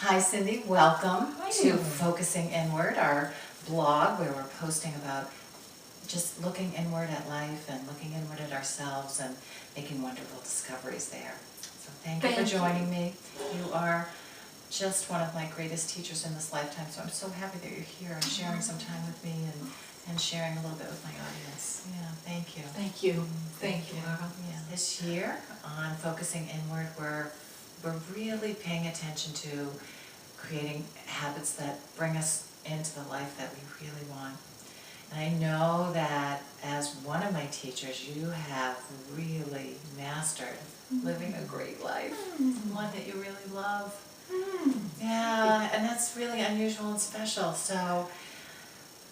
Hi Cindy, welcome Hi. to Focusing Inward, our blog where we're posting about just looking inward at life and looking inward at ourselves and making wonderful discoveries there. So thank you for joining me. You are just one of my greatest teachers in this lifetime, so I'm so happy that you're here and sharing some time with me and sharing a little bit with my audience. Yeah, thank you. Thank you. Thank you, Laurel. Yeah, this year on Focusing Inward, we're really paying attention to creating habits that bring us into the life that we really want. And I know that as one of my teachers, you have really mastered living a great life, one that you really love. Yeah, and that's really unusual and special. So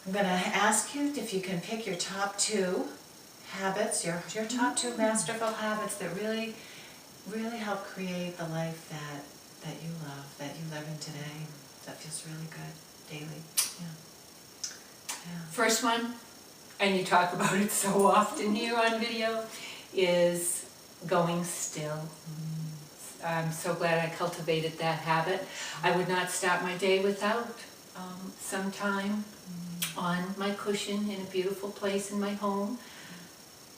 I'm going to ask you if you can pick your top 2 habits, your top 2 masterful habits that really help create the life that you love, that you live in today, that feels really good daily. Yeah. First one, and you talk about it so often here on video, is going still. I'm so glad I cultivated that habit. I would not start my day without some time on my cushion in a beautiful place in my home.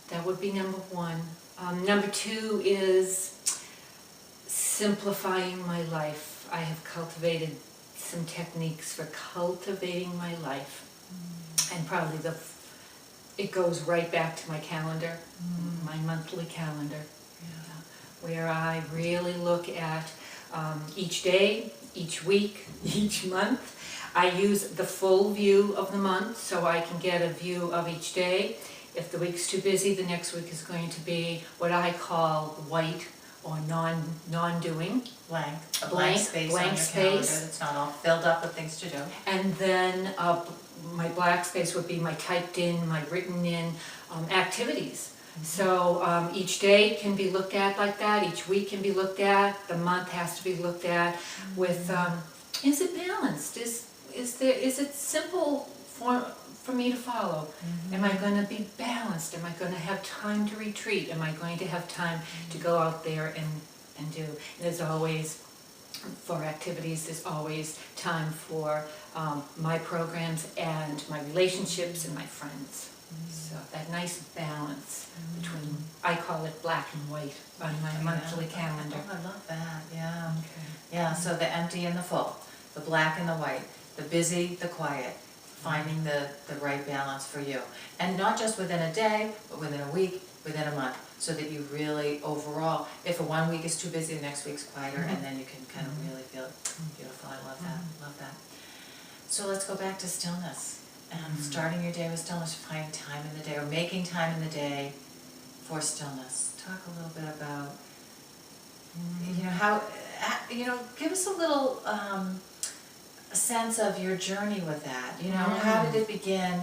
That would be number 1. Number 2 is simplifying my life. I have cultivated some techniques for cultivating my life, and probably it goes right back to my calendar, my monthly calendar, where I really look at each day, each week, each month. I use the full view of the month so I can get a view of each day. If the week's too busy, the next week is going to be what I call white or non-doing. A blank space on your calendar that's not all filled up with things to do. And then my black space would be my typed in, my written in activities. So each day can be looked at like that, each week can be looked at, the month has to be looked at with, is it balanced? Is it simple for me to follow? Am I going to be balanced? Am I going to have time to retreat? Am I going to have time to go out there and do? And there's always, for activities, there's always time for my programs and my relationships and my friends. So that nice balance between, I call it black and white on my monthly calendar. Oh, I love that, yeah. Yeah, so the empty and the full, the black and the white, the busy, the quiet, finding the right balance for you. And not just within a day, but within a week, within a month, so that you really overall, if 1 week is too busy, the next week's quieter, and then you can kind of really feel beautiful. I love that, love that. So let's go back to stillness. Starting your day with stillness, finding time in the day, or making time in the day for stillness. Talk a little bit about, how, give us a little sense of your journey with that. How did it begin?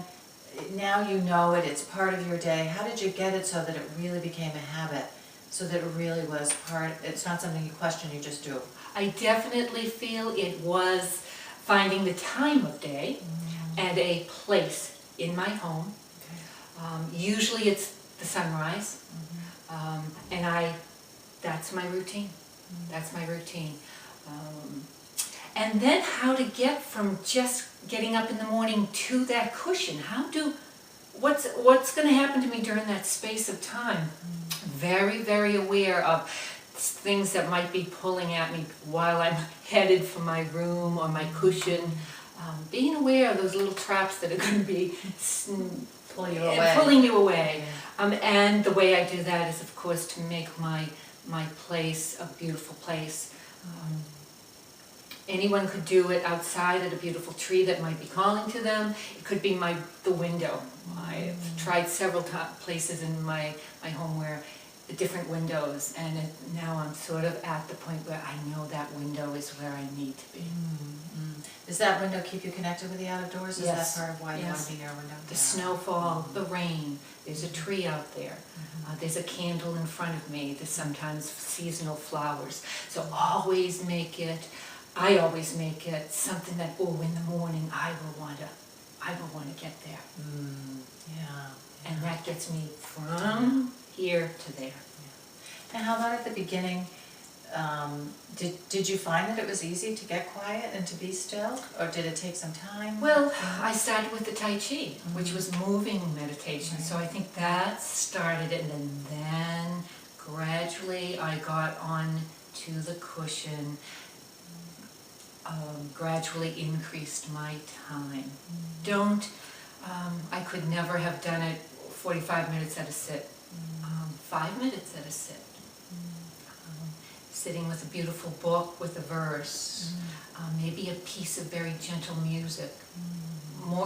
Now you know it, it's part of your day. How did you get it so that it really became a habit, so that it really was it's not something you question, you just do? I definitely feel it was finding the time of day and a place in my home. Usually it's the sunrise, and that's my routine. That's my routine. And then how to get from just getting up in the morning to that cushion. What's going to happen to me during that space of time? Very, very aware of things that might be pulling at me while I'm headed for my room or my cushion. Being aware of those little traps that are going to be Pulling you away. And the way I do that is, of course, to make my place a beautiful place. Anyone could do it outside at a beautiful tree that might be calling to them. It could be the window. I've tried several places in my home where different windows, and now I'm sort of at the point where I know that window is where I need to be. Does that window keep you connected with the outdoors? Is Yes. that part of why you want to be near a window? The snowfall, the rain, there's a tree out there, there's a candle in front of me, there's sometimes seasonal flowers. So I always make it something that, in the morning I will want to get there. And that gets me from here to there. And how about at the beginning, did you find that it was easy to get quiet and to be still, or did it take some time? Well, I started with the Tai Chi, which was moving meditation, so I think that started it, and then gradually I got on to the cushion, gradually increased my time. I could never have done it 45 minutes at a sit, 5 minutes at a sit. Sitting with a beautiful book with a verse, maybe a piece of very gentle music.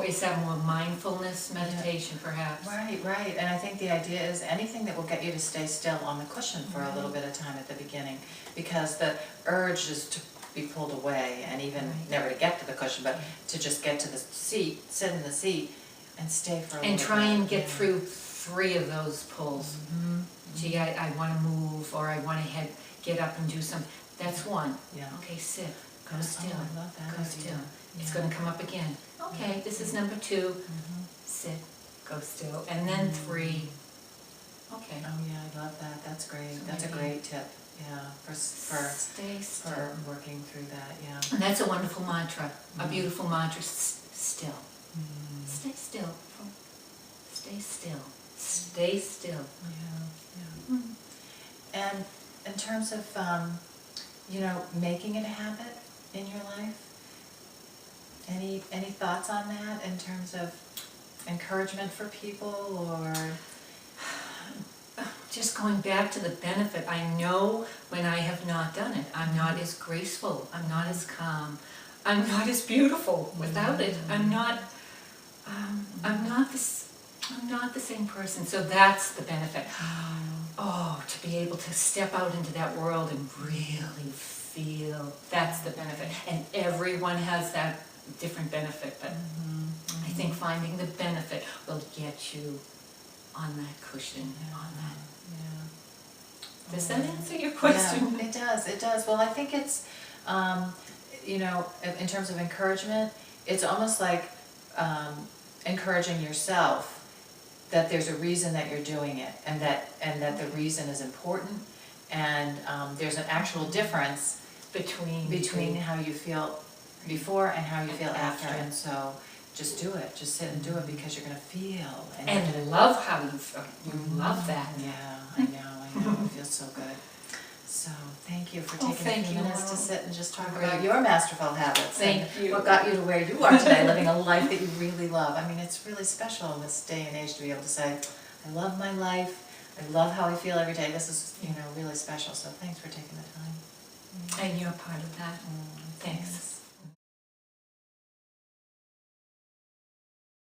Is that more mindfulness meditation, perhaps? Right, and I think the idea is anything that will get you to stay still on the cushion for a little bit of time at the beginning, because the urge is to be pulled away, and even never to get to the cushion, but to just get to the seat, sit in the seat, and stay for a little bit. And try and get through 3 of those pulls. Gee, I want to move, or I want to get up and do something. That's one. Yeah. Okay, sit. Go still. I love that Go idea. still. It's going to come up again. Okay, this is number 2. Sit. Go still. And then 3. Okay. Oh yeah, I love that. That's great. So That's a maybe great tip. Yeah, stay still. for working through that. Yeah. And that's a wonderful mantra. A beautiful mantra. Still. Stay still. Stay still. Stay still. Yeah. And in terms of, making it a habit in your life, any thoughts on that in terms of encouragement for people, or? Just going back to the benefit, I know when I have not done it, I'm not as graceful, I'm not as calm, I'm not as beautiful without it. I'm not the same person. So that's the benefit. Oh, to be able to step out into that world and really feel, that's the benefit. And everyone has that different benefit, but I think finding the benefit will get you on that cushion, on that. Does that answer your question? Yeah, it does. Well, I think it's, in terms of encouragement, it's almost like encouraging yourself that there's a reason that you're doing it, and that the reason is important, and there's an actual difference between how you feel before and how you feel after, and so just do it. Just sit and do it, because you're going to feel. And love how you feel. You love that. Yeah, I know. It feels so good. So thank you for taking a few minutes to sit and just talk about your masterful habits. Thank you. What got you to where you are today, living a life that you really love. I mean, it's really special in this day and age to be able to say, I love my life. I love how I feel every day. This is, really special. So thanks for taking the time. And you're part of that. Thanks. Thanks.